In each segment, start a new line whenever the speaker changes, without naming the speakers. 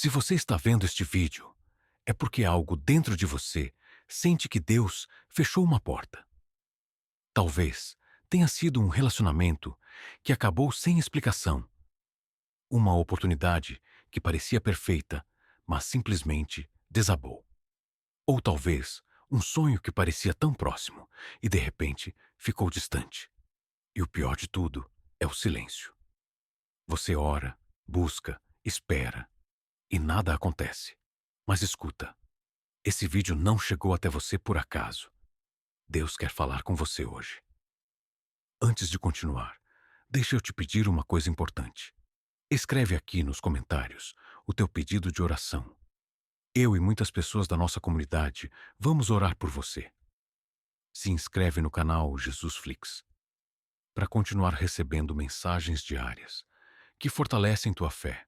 Se você está vendo este vídeo, é porque algo dentro de você sente que Deus fechou uma porta. Talvez tenha sido um relacionamento que acabou sem explicação, uma oportunidade que parecia perfeita, mas simplesmente desabou. Ou talvez um sonho que parecia tão próximo e de repente ficou distante. E o pior de tudo é o silêncio. Você ora, busca, espera e nada acontece. Mas escuta, esse vídeo não chegou até você por acaso. Deus quer falar com você hoje. Antes de continuar, deixa eu te pedir uma coisa importante. Escreve aqui nos comentários o teu pedido de oração. Eu e muitas pessoas da nossa comunidade vamos orar por você. Se inscreve no canal Jesus Flix para continuar recebendo mensagens diárias que fortalecem tua fé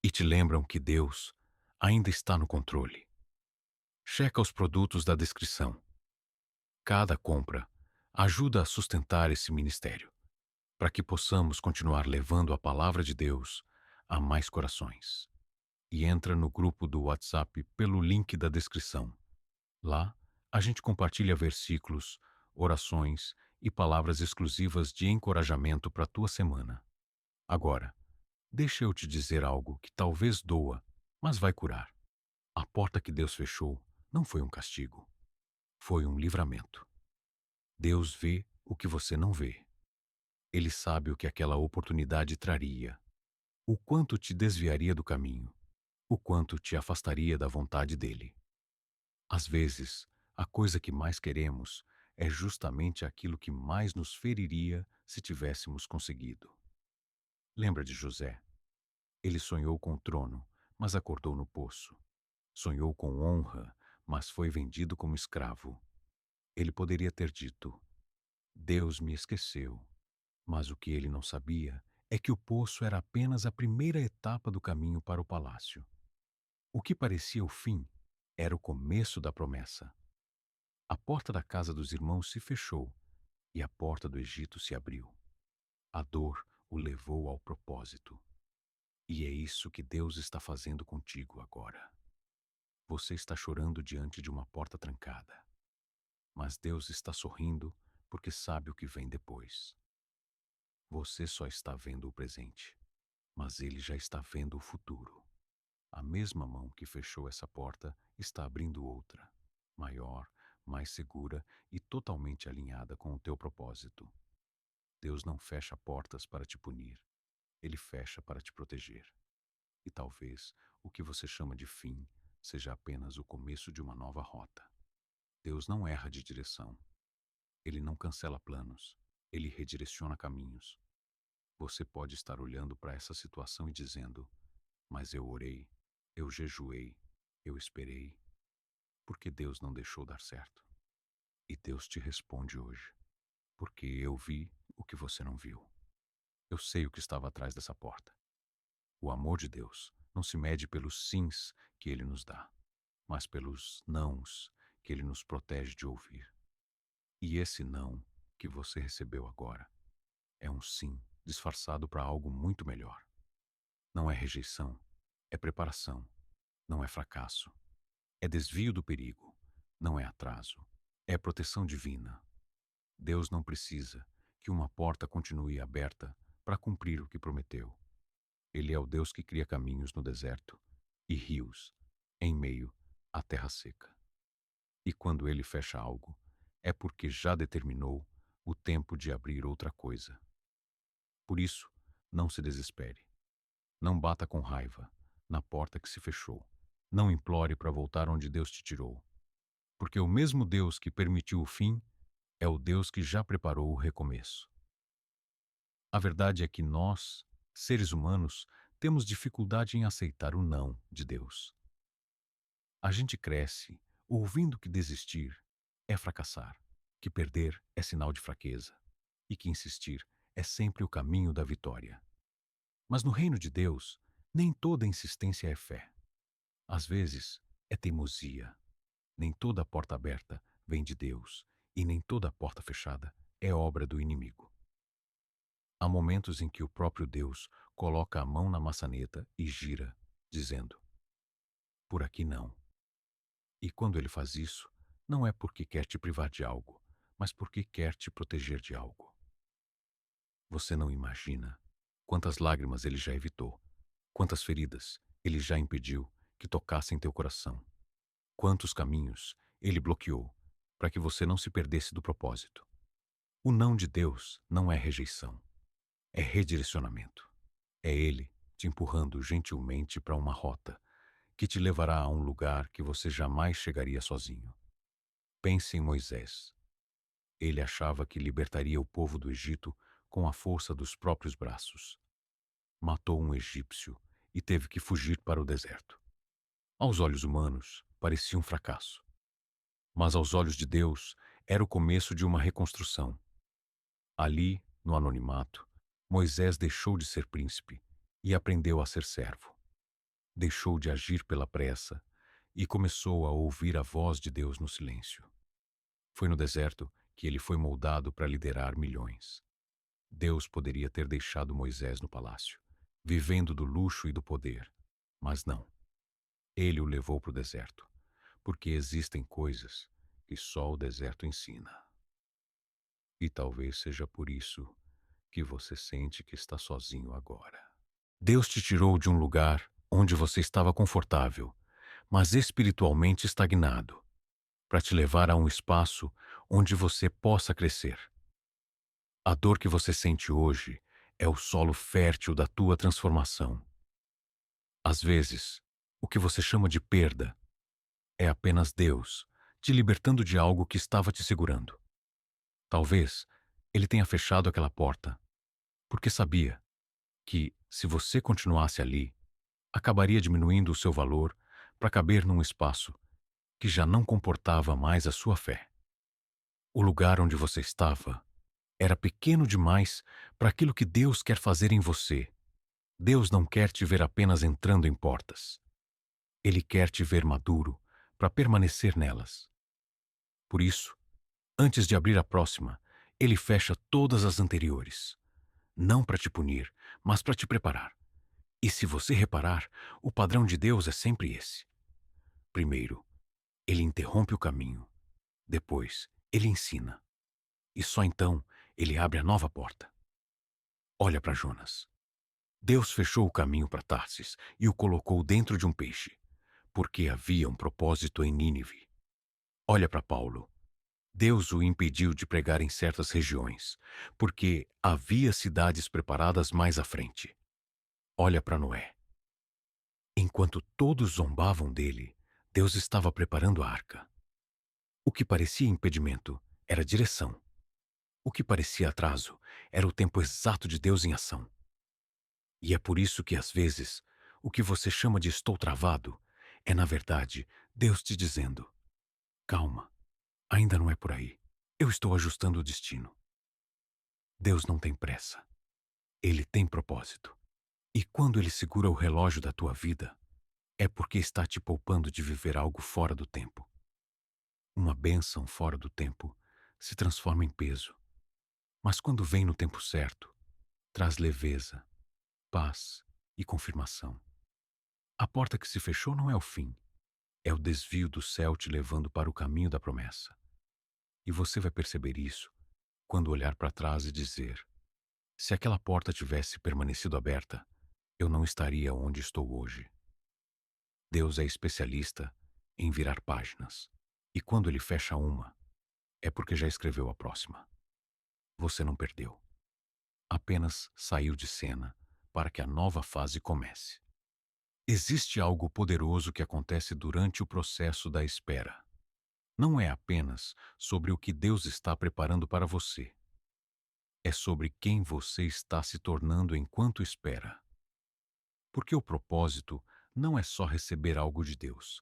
e te lembram que Deus ainda está no controle. Checa os produtos da descrição. Cada compra ajuda a sustentar esse ministério, para que possamos continuar levando a palavra de Deus a mais corações. E entra no grupo do WhatsApp pelo link da descrição. Lá, a gente compartilha versículos, orações e palavras exclusivas de encorajamento para a tua semana. Agora, deixa eu te dizer algo que talvez doa, mas vai curar. A porta que Deus fechou não foi um castigo, foi um livramento. Deus vê o que você não vê. Ele sabe o que aquela oportunidade traria, o quanto te desviaria do caminho, o quanto te afastaria da vontade dele. Às vezes, a coisa que mais queremos é justamente aquilo que mais nos feriria se tivéssemos conseguido. Lembra de José? Ele sonhou com o trono, mas acordou no poço. Sonhou com honra, mas foi vendido como escravo. Ele poderia ter dito: Deus me esqueceu. Mas o que ele não sabia é que o poço era apenas a primeira etapa do caminho para o palácio. O que parecia o fim era o começo da promessa. A porta da casa dos irmãos se fechou e a porta do Egito se abriu. A dor o levou ao propósito. E é isso que Deus está fazendo contigo agora. Você está chorando diante de uma porta trancada, mas Deus está sorrindo porque sabe o que vem depois. Você só está vendo o presente, mas Ele já está vendo o futuro. A mesma mão que fechou essa porta está abrindo outra, maior, mais segura e totalmente alinhada com o teu propósito. Deus não fecha portas para te punir, Ele fecha para te proteger. E talvez o que você chama de fim seja apenas o começo de uma nova rota. Deus não erra de direção. Ele não cancela planos. Ele redireciona caminhos. Você pode estar olhando para essa situação e dizendo: mas eu orei, eu jejuei, eu esperei. Por que Deus não deixou dar certo? E Deus te responde hoje: porque eu vi o que você não viu. Eu sei o que estava atrás dessa porta. O amor de Deus não se mede pelos sims que Ele nos dá, mas pelos nãos que Ele nos protege de ouvir. E esse não que você recebeu agora é um sim disfarçado para algo muito melhor. Não é rejeição, é preparação. Não é fracasso, é desvio do perigo. Não é atraso, é proteção divina. Deus não precisa que uma porta continue aberta para cumprir o que prometeu. Ele é o Deus que cria caminhos no deserto e rios em meio à terra seca. E quando Ele fecha algo, é porque já determinou o tempo de abrir outra coisa. Por isso, não se desespere. Não bata com raiva na porta que se fechou. Não implore para voltar onde Deus te tirou. Porque o mesmo Deus que permitiu o fim é o Deus que já preparou o recomeço. A verdade é que nós, seres humanos, temos dificuldade em aceitar o não de Deus. A gente cresce ouvindo que desistir é fracassar, que perder é sinal de fraqueza e que insistir é sempre o caminho da vitória. Mas no reino de Deus, nem toda insistência é fé. Às vezes, é teimosia. Nem toda porta aberta vem de Deus e nem toda porta fechada é obra do inimigo. Há momentos em que o próprio Deus coloca a mão na maçaneta e gira, dizendo: por aqui não. E quando ele faz isso, não é porque quer te privar de algo, mas porque quer te proteger de algo. Você não imagina quantas lágrimas ele já evitou, quantas feridas ele já impediu que tocassem teu coração, quantos caminhos ele bloqueou para que você não se perdesse do propósito. O não de Deus não é rejeição, é redirecionamento. É Ele te empurrando gentilmente para uma rota que te levará a um lugar que você jamais chegaria sozinho. Pense em Moisés. Ele achava que libertaria o povo do Egito com a força dos próprios braços. Matou um egípcio e teve que fugir para o deserto. Aos olhos humanos, parecia um fracasso. Mas aos olhos de Deus, era o começo de uma reconstrução. Ali, no anonimato, Moisés deixou de ser príncipe e aprendeu a ser servo. Deixou de agir pela pressa e começou a ouvir a voz de Deus no silêncio. Foi no deserto que ele foi moldado para liderar milhões. Deus poderia ter deixado Moisés no palácio, vivendo do luxo e do poder, mas não. Ele o levou para o deserto, porque existem coisas que só o deserto ensina. E talvez seja por isso que você sente que está sozinho agora. Deus te tirou de um lugar onde você estava confortável, mas espiritualmente estagnado, para te levar a um espaço onde você possa crescer. A dor que você sente hoje é o solo fértil da tua transformação. Às vezes, o que você chama de perda é apenas Deus te libertando de algo que estava te segurando. Talvez Ele tenha fechado aquela porta porque sabia que, se você continuasse ali, acabaria diminuindo o seu valor para caber num espaço que já não comportava mais a sua fé. O lugar onde você estava era pequeno demais para aquilo que Deus quer fazer em você. Deus não quer te ver apenas entrando em portas. Ele quer te ver maduro para permanecer nelas. Por isso, antes de abrir a próxima, Ele fecha todas as anteriores. Não para te punir, mas para te preparar. E se você reparar, o padrão de Deus é sempre esse. Primeiro, Ele interrompe o caminho. Depois, Ele ensina. E só então, Ele abre a nova porta. Olha para Jonas. Deus fechou o caminho para Tarsis e o colocou dentro de um peixe, porque havia um propósito em Nínive. Olha para Paulo. Deus o impediu de pregar em certas regiões, porque havia cidades preparadas mais à frente. Olha para Noé. Enquanto todos zombavam dele, Deus estava preparando a arca. O que parecia impedimento era direção. O que parecia atraso era o tempo exato de Deus em ação. E é por isso que, às vezes, o que você chama de estou travado é, na verdade, Deus te dizendo: calma, ainda não é por aí. Eu estou ajustando o destino. Deus não tem pressa. Ele tem propósito. E quando Ele segura o relógio da tua vida, é porque está te poupando de viver algo fora do tempo. Uma bênção fora do tempo se transforma em peso. Mas quando vem no tempo certo, traz leveza, paz e confirmação. A porta que se fechou não é o fim, é o desvio do céu te levando para o caminho da promessa. E você vai perceber isso quando olhar para trás e dizer: se aquela porta tivesse permanecido aberta, eu não estaria onde estou hoje. Deus é especialista em virar páginas, e quando Ele fecha uma, é porque já escreveu a próxima. Você não perdeu, apenas saiu de cena para que a nova fase comece. Existe algo poderoso que acontece durante o processo da espera. Não é apenas sobre o que Deus está preparando para você. É sobre quem você está se tornando enquanto espera. Porque o propósito não é só receber algo de Deus,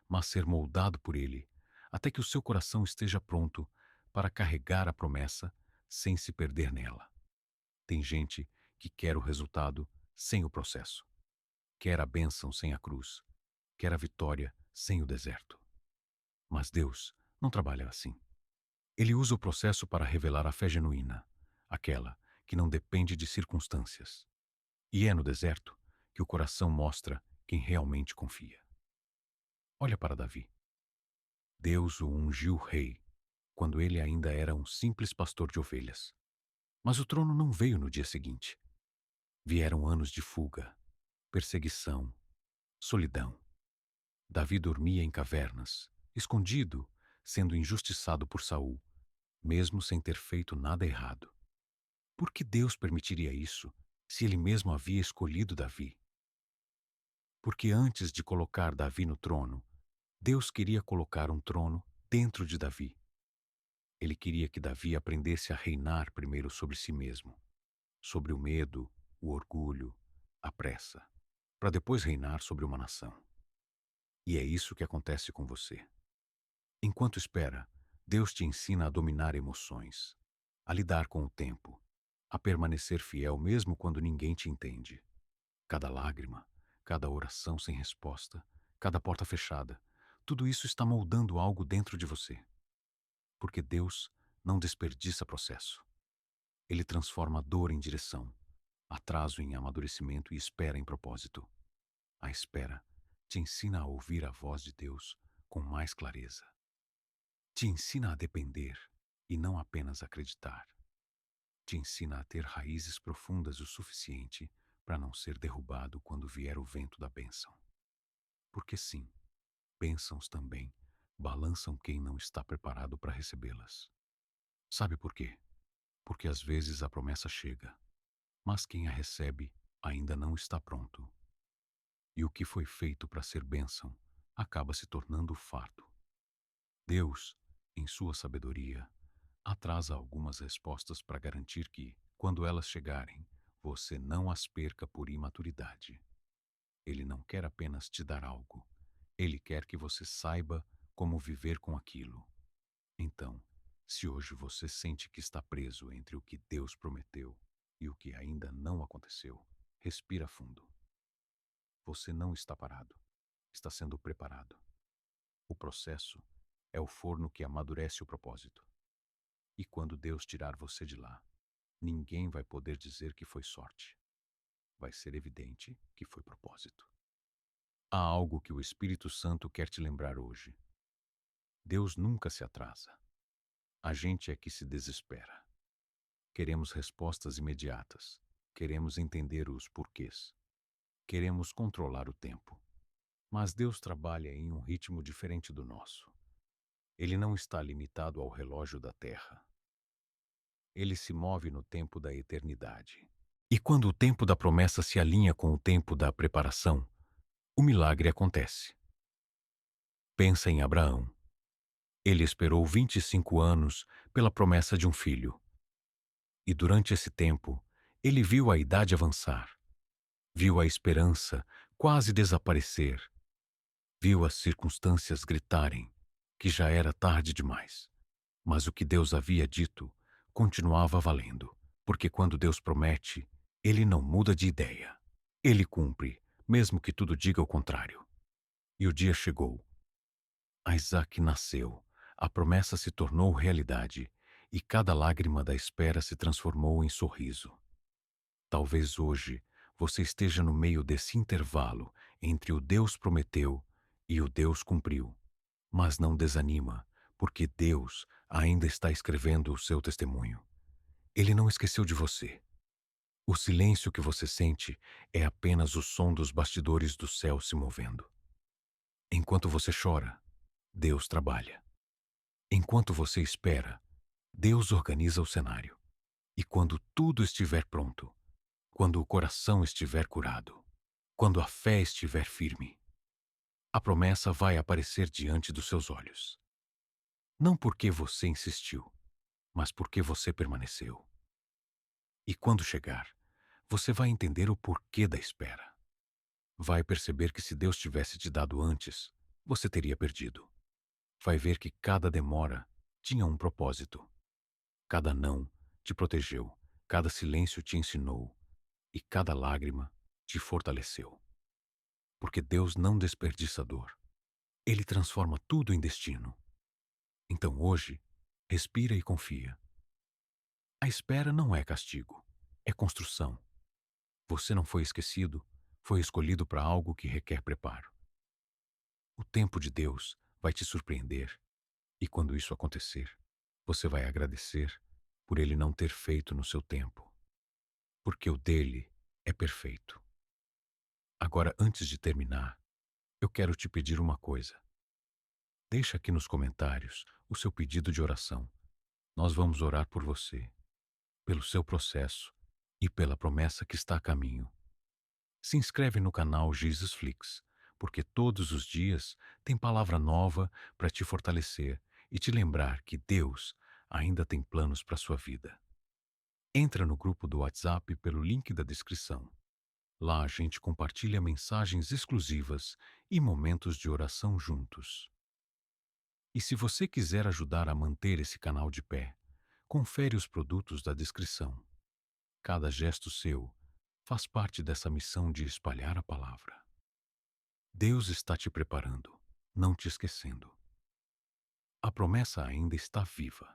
mas ser moldado por Ele, até que o seu coração esteja pronto para carregar a promessa sem se perder nela. Tem gente que quer o resultado sem o processo. Quer a bênção sem a cruz. Quer a vitória sem o deserto. Mas Deus não trabalha assim. Ele usa o processo para revelar a fé genuína, aquela que não depende de circunstâncias. E é no deserto que o coração mostra quem realmente confia. Olha para Davi. Deus o ungiu rei, quando ele ainda era um simples pastor de ovelhas. Mas o trono não veio no dia seguinte. Vieram anos de fuga, perseguição, solidão. Davi dormia em cavernas, escondido, sendo injustiçado por Saul, mesmo sem ter feito nada errado. Por que Deus permitiria isso, se ele mesmo havia escolhido Davi? Porque antes de colocar Davi no trono, Deus queria colocar um trono dentro de Davi. Ele queria que Davi aprendesse a reinar primeiro sobre si mesmo, sobre o medo, o orgulho, a pressa, para depois reinar sobre uma nação. E é isso que acontece com você. Enquanto espera, Deus te ensina a dominar emoções, a lidar com o tempo, a permanecer fiel mesmo quando ninguém te entende. Cada lágrima, cada oração sem resposta, cada porta fechada, tudo isso está moldando algo dentro de você. Porque Deus não desperdiça processo. Ele transforma dor em direção, atraso em amadurecimento e espera em propósito. A espera te ensina a ouvir a voz de Deus com mais clareza. Te ensina a depender e não apenas acreditar. Te ensina a ter raízes profundas o suficiente para não ser derrubado quando vier o vento da bênção. Porque sim, bênçãos também balançam quem não está preparado para recebê-las. Sabe por quê? Porque às vezes a promessa chega, mas quem a recebe ainda não está pronto. E o que foi feito para ser bênção acaba se tornando fardo. Deus, em sua sabedoria, atrasa algumas respostas para garantir que, quando elas chegarem, você não as perca por imaturidade. Ele não quer apenas te dar algo, ele quer que você saiba como viver com aquilo. Então, se hoje você sente que está preso entre o que Deus prometeu e o que ainda não aconteceu, respira fundo. Você não está parado, está sendo preparado. O processo é o forno que amadurece o propósito. E quando Deus tirar você de lá, ninguém vai poder dizer que foi sorte. Vai ser evidente que foi propósito. Há algo que o Espírito Santo quer te lembrar hoje. Deus nunca se atrasa. A gente é que se desespera. Queremos respostas imediatas. Queremos entender os porquês. Queremos controlar o tempo. Mas Deus trabalha em um ritmo diferente do nosso. Ele não está limitado ao relógio da Terra. Ele se move no tempo da eternidade. E quando o tempo da promessa se alinha com o tempo da preparação, o milagre acontece. Pensa em Abraão. Ele esperou 25 anos pela promessa de um filho. E durante esse tempo, ele viu a idade avançar. Viu a esperança quase desaparecer. Viu as circunstâncias gritarem que já era tarde demais. Mas o que Deus havia dito continuava valendo, porque quando Deus promete, ele não muda de ideia. Ele cumpre, mesmo que tudo diga o contrário. E o dia chegou. Isaac nasceu, a promessa se tornou realidade, e cada lágrima da espera se transformou em sorriso. Talvez hoje você esteja no meio desse intervalo entre o Deus prometeu e o Deus cumpriu. Mas não desanima, porque Deus ainda está escrevendo o seu testemunho. Ele não esqueceu de você. O silêncio que você sente é apenas o som dos bastidores do céu se movendo. Enquanto você chora, Deus trabalha. Enquanto você espera, Deus organiza o cenário. E quando tudo estiver pronto, quando o coração estiver curado, quando a fé estiver firme, a promessa vai aparecer diante dos seus olhos. Não porque você insistiu, mas porque você permaneceu. E quando chegar, você vai entender o porquê da espera. Vai perceber que se Deus tivesse te dado antes, você teria perdido. Vai ver que cada demora tinha um propósito. Cada não te protegeu, cada silêncio te ensinou e cada lágrima te fortaleceu. Porque Deus não desperdiça dor. Ele transforma tudo em destino. Então hoje, respira e confia. A espera não é castigo, é construção. Você não foi esquecido, foi escolhido para algo que requer preparo. O tempo de Deus vai te surpreender, e quando isso acontecer, você vai agradecer por Ele não ter feito no seu tempo, porque o dele é perfeito. Agora, antes de terminar, eu quero te pedir uma coisa. Deixa aqui nos comentários o seu pedido de oração. Nós vamos orar por você, pelo seu processo e pela promessa que está a caminho. Se inscreve no canal Jesus Flix, porque todos os dias tem palavra nova para te fortalecer e te lembrar que Deus ainda tem planos para sua vida. Entra no grupo do WhatsApp pelo link da descrição. Lá a gente compartilha mensagens exclusivas e momentos de oração juntos. E se você quiser ajudar a manter esse canal de pé, confere os produtos da descrição. Cada gesto seu faz parte dessa missão de espalhar a palavra. Deus está te preparando, não te esquecendo. A promessa ainda está viva,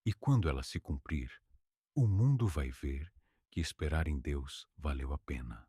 e quando ela se cumprir, o mundo vai ver que esperar em Deus valeu a pena.